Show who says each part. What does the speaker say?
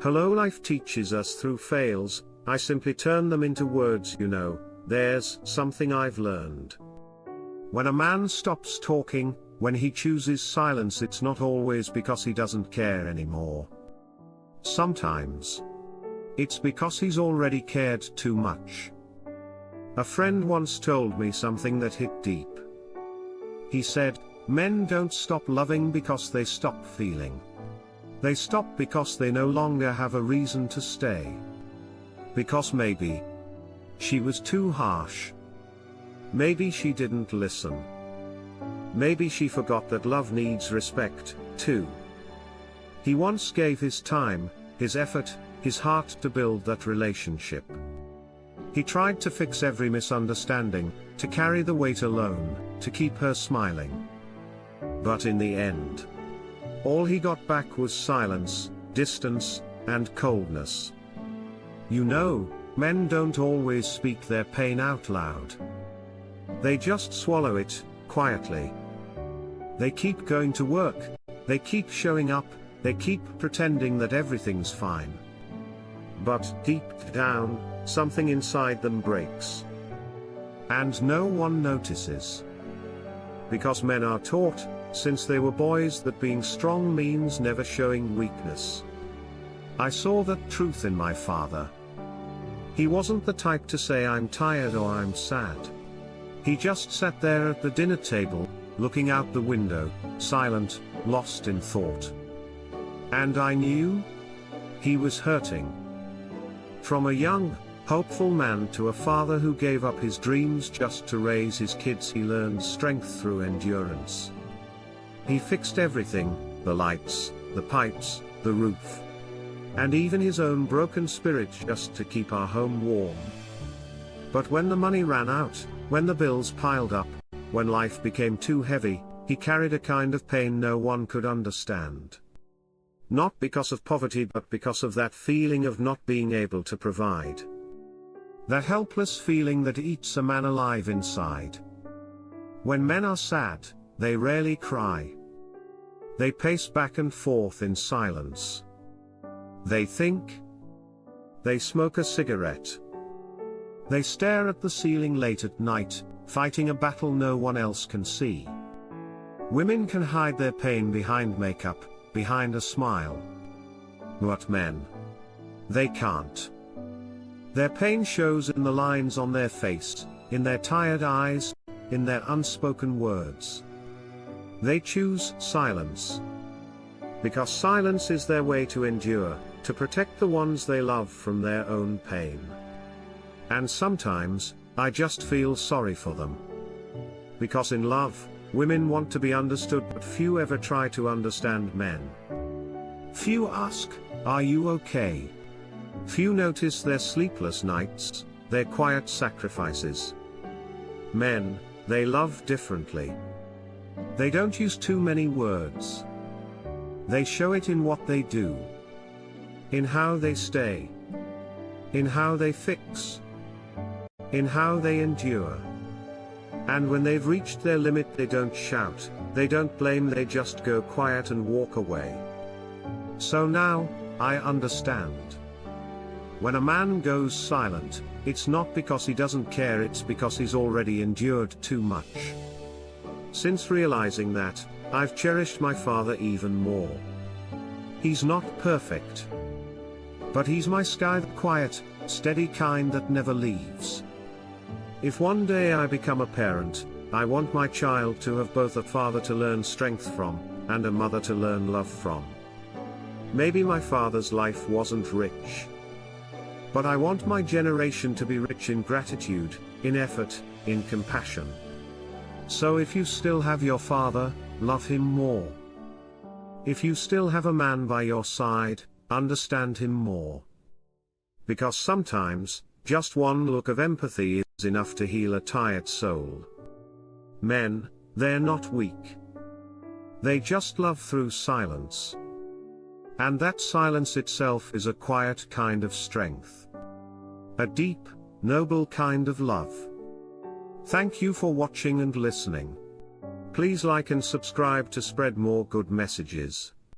Speaker 1: Hello, life teaches us through fails. I simply turn them into words. There's something I've learned. When a man stops talking, when he chooses silence, it's not always because he doesn't care anymore. Sometimes it's because he's already cared too much. A friend once told me something that hit deep. He said, "Men don't stop loving because they stop feeling. They stop because they no longer have a reason to stay. Because maybe she was too harsh. Maybe she didn't listen. Maybe she forgot that love needs respect, too." He once gave his time, his effort, his heart to build that relationship. He tried to fix every misunderstanding, to carry the weight alone, to keep her smiling. But in the end, all he got back was silence, distance, and coldness. Men don't always speak their pain out loud. They just swallow it, quietly. They keep going to work, they keep showing up, they keep pretending that everything's fine. But deep down, something inside them breaks. And no one notices. Because men are taught, since they were boys, that being strong means never showing weakness. I saw that truth in my father. He wasn't the type to say "I'm tired" or "I'm sad." He just sat there at the dinner table, looking out the window, silent, lost in thought. And I knew he was hurting. From a young, hopeful man to a father who gave up his dreams just to raise his kids, he learned strength through endurance. He fixed everything: the lights, the pipes, the roof, and even his own broken spirit, just to keep our home warm. But when the money ran out, when the bills piled up, when life became too heavy, he carried a kind of pain no one could understand. Not because of poverty, but because of that feeling of not being able to provide. That helpless feeling that eats a man alive inside. When men are sad, they rarely cry. They pace back and forth in silence. They think. They smoke a cigarette. They stare at the ceiling late at night, fighting a battle no one else can see. Women can hide their pain behind makeup, behind a smile. But men, they can't. Their pain shows in the lines on their face, in their tired eyes, in their unspoken words. They choose silence. Because silence is their way to endure, to protect the ones they love from their own pain. And sometimes, I just feel sorry for them. Because in love, women want to be understood, but few ever try to understand men. Few ask, "Are you okay?" Few notice their sleepless nights, their quiet sacrifices. Men, they love differently. They don't use too many words. They show it in what they do. In how they stay. In how they fix. In how they endure. And when they've reached their limit, they don't shout, they don't blame, they just go quiet and walk away. So now, I understand. When a man goes silent, it's not because he doesn't care, it's because he's already endured too much. Since realizing that, I've cherished my father even more. He's not perfect. But he's my sky, the quiet, steady kind that never leaves. If one day I become a parent, I want my child to have both a father to learn strength from, and a mother to learn love from. Maybe my father's life wasn't rich. But I want my generation to be rich in gratitude, in effort, in compassion. So if you still have your father, love him more. If you still have a man by your side, understand him more. Because sometimes, just one look of empathy is enough to heal a tired soul. Men, they're not weak. They just love through silence. And that silence itself is a quiet kind of strength. A deep, noble kind of love. Thank you for watching and listening. Please like and subscribe to spread more good messages.